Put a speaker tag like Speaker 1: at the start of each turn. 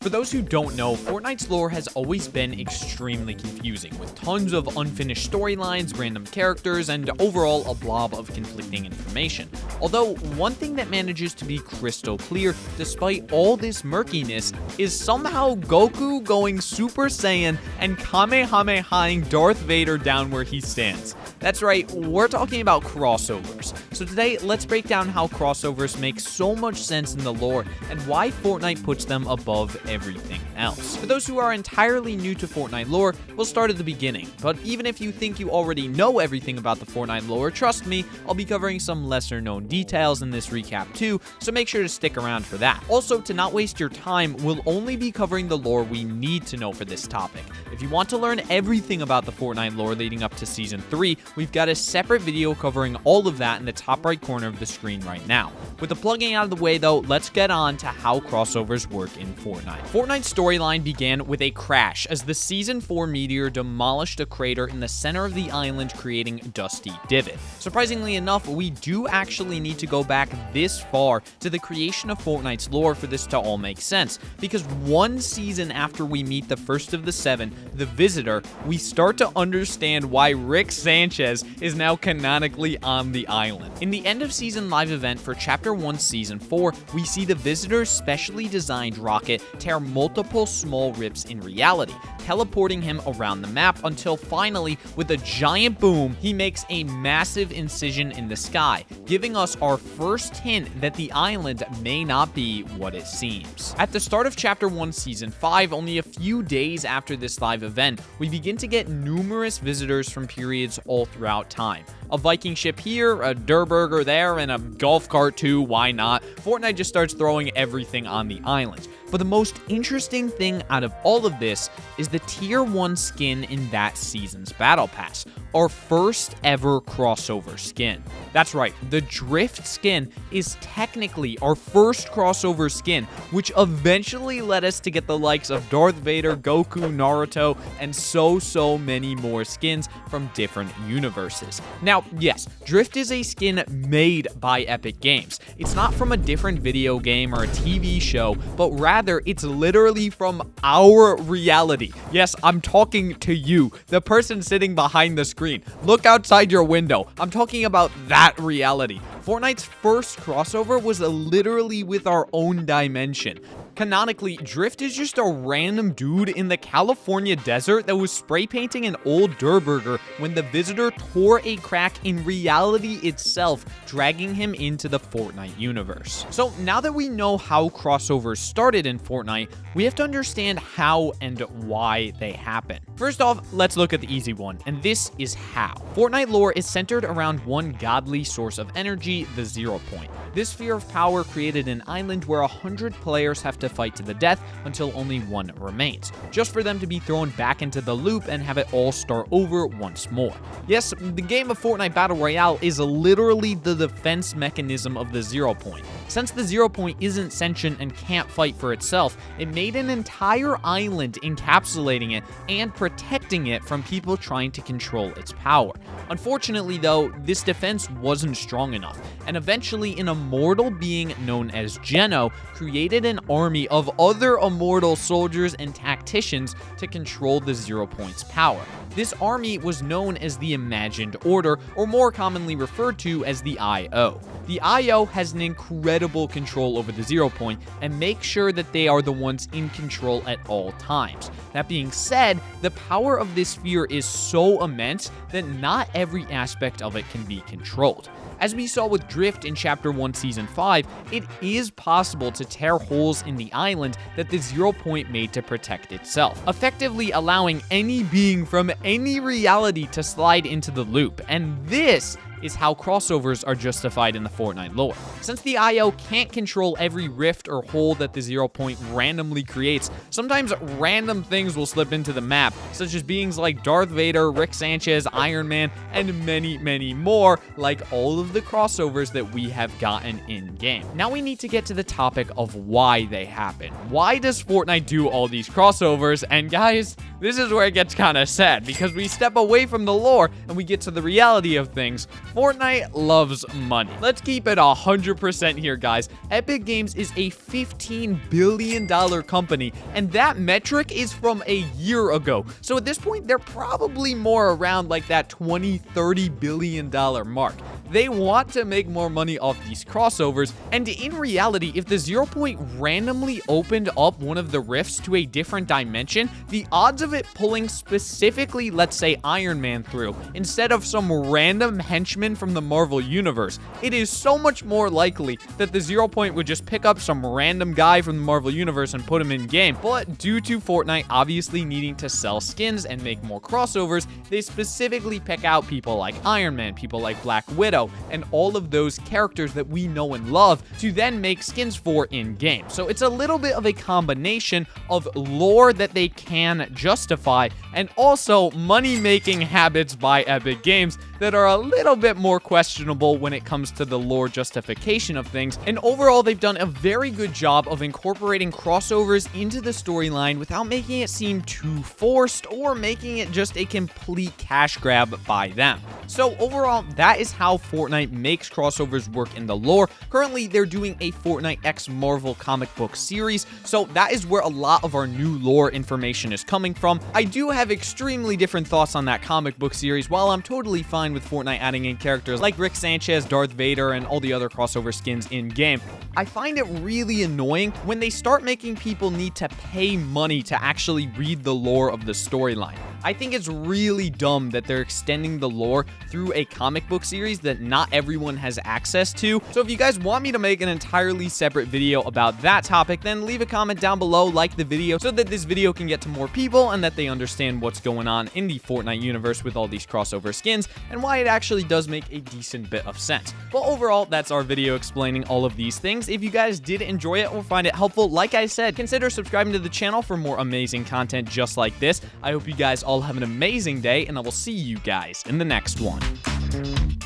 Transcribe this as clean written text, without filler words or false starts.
Speaker 1: For those who don't know, Fortnite's lore has always been extremely confusing, with tons of unfinished storylines, random characters, and overall a blob of conflicting information. Although, one thing that manages to be crystal clear, despite all this murkiness, is somehow Goku going Super Saiyan and Kamehamehaing Darth Vader down where he stands. That's right, we're talking about crossovers. So today, let's break down how crossovers make so much sense in the lore and why Fortnite puts them above everything else. For those who are entirely new to Fortnite lore, we'll start at the beginning. But even if you think you already know everything about the Fortnite lore, trust me, I'll be covering some lesser known details in this recap too, so make sure to stick around for that. Also, to not waste your time, we'll only be covering the lore we need to know for this topic. If you want to learn everything about the Fortnite lore leading up to Season 3, we've got a separate video covering all of that in the top right corner of the screen right now. With the plugging out of the way though, let's get on to how crossovers work in Fortnite. Fortnite's storyline began with a crash as the Season 4 meteor demolished a crater in the center of the island, creating Dusty Divot. Surprisingly enough, we do actually need to go back this far to the creation of Fortnite's lore for this to all make sense, because one season after we meet the first of the 7, the Visitor, we start to understand why Rick Sanchez is now canonically on the island. In the end of season live event for Chapter 1 Season 4, we see the Visitor's specially designed rocket tear multiple small rips in reality, teleporting him around the map until finally, with a giant boom, he makes a massive incision in the sky, giving us our first hint that the island may not be what it seems. At the start of Chapter 1 Season 5, only a few days after this live event, we begin to get numerous visitors from periods all throughout time. A Viking ship here, a Durburger there, and a golf cart too, why not? Fortnite just starts throwing everything on the island. But the most interesting thing out of all of this is the Tier 1 skin in that season's Battle Pass, our first ever crossover skin. That's right, the Drift skin is technically our first crossover skin, which eventually led us to get the likes of Darth Vader, Goku, Naruto, and so many more skins from different universes. Now, yes, Drift is a skin made by Epic Games. It's not from a different video game or a TV show, but rather it's literally from our reality. Yes, I'm talking to you, the person sitting behind the screen. Look outside your window. I'm talking about that reality. Fortnite's first crossover was literally with our own dimension. Canonically, Drift is just a random dude in the California desert that was spray painting an old Durburger when the Visitor tore a crack in reality itself, dragging him into the Fortnite universe. So now that we know how crossovers started in Fortnite, we have to understand how and why they happen. First off, let's look at the easy one, and this is how. Fortnite lore is centered around one godly source of energy, the 0 Point. This sphere of power created an island where 100 players have to fight to the death until only one remains, just for them to be thrown back into the loop and have it all start over once more. Yes, the game of Fortnite Battle Royale is literally the defense mechanism of the 0 Point. Since the 0 Point isn't sentient and can't fight for itself, it made an entire island encapsulating it and protecting it from people trying to control its power. Unfortunately though, this defense wasn't strong enough, and eventually an immortal being known as Geno created an army of other immortal soldiers and tacticians to control the 0 Point's power. This army was known as the Imagined Order, or more commonly referred to as the IO. The IO has an incredible control over the 0 Point and makes sure that they are the ones in control at all times. That being said, the power of this sphere is so immense that not every aspect of it can be controlled. As we saw with Drift in Chapter 1 Season 5, it is possible to tear holes in the island that the 0 Point made to protect itself, effectively allowing any being from any reality to slide into the loop, and this is how crossovers are justified in the Fortnite lore. Since the IO can't control every rift or hole that the 0 Point randomly creates, sometimes random things will slip into the map, such as beings like Darth Vader, Rick Sanchez, Iron Man, and many more, like all of the crossovers that we have gotten in-game. Now we need to get to the topic of why they happen. Why does Fortnite do all these crossovers? And guys, this is where it gets kind of sad, because we step away from the lore and we get to the reality of things. Fortnite loves money. Let's keep it 100% here, guys. Epic Games is a $15 billion company, and that metric is from a year ago. So at this point, they're probably more around like that $20-30 billion mark. They want to make more money off these crossovers, and in reality, if the 0 Point randomly opened up one of the rifts to a different dimension, the odds of it pulling specifically, let's say, Iron Man through, instead of some random henchman from the Marvel Universe, it is so much more likely that the 0 Point would just pick up some random guy from the Marvel Universe and put him in game. But due to Fortnite obviously needing to sell skins and make more crossovers, they specifically pick out people like Iron Man, people like Black Widow, and all of those characters that we know and love to then make skins for in-game. So it's a little bit of a combination of lore that they can justify and also money-making habits by Epic Games that are a little bit more questionable when it comes to the lore justification of things. And overall, they've done a very good job of incorporating crossovers into the storyline without making it seem too forced or making it just a complete cash grab by them. So overall, that is how Fortnite makes crossovers work in the lore. Currently, they're doing a Fortnite X Marvel comic book series, so that is where a lot of our new lore information is coming from. I do have extremely different thoughts on that comic book series. While I'm totally fine with Fortnite adding in characters like Rick Sanchez, Darth Vader, and all the other crossover skins in-game, I find it really annoying when they start making people need to pay money to actually read the lore of the storyline. I think it's really dumb that they're extending the lore through a comic book series that not everyone has access to. So if you guys want me to make an entirely separate video about that topic, then leave a comment down below, like the video, so that this video can get to more people and that they understand what's going on in the Fortnite universe with all these crossover skins and why it actually does make a decent bit of sense. But overall, that's our video explaining all of these things. If you guys did enjoy it or find it helpful, like I said, consider subscribing to the channel for more amazing content just like this. I hope you guys all have an amazing day, and I will see you guys in the next one.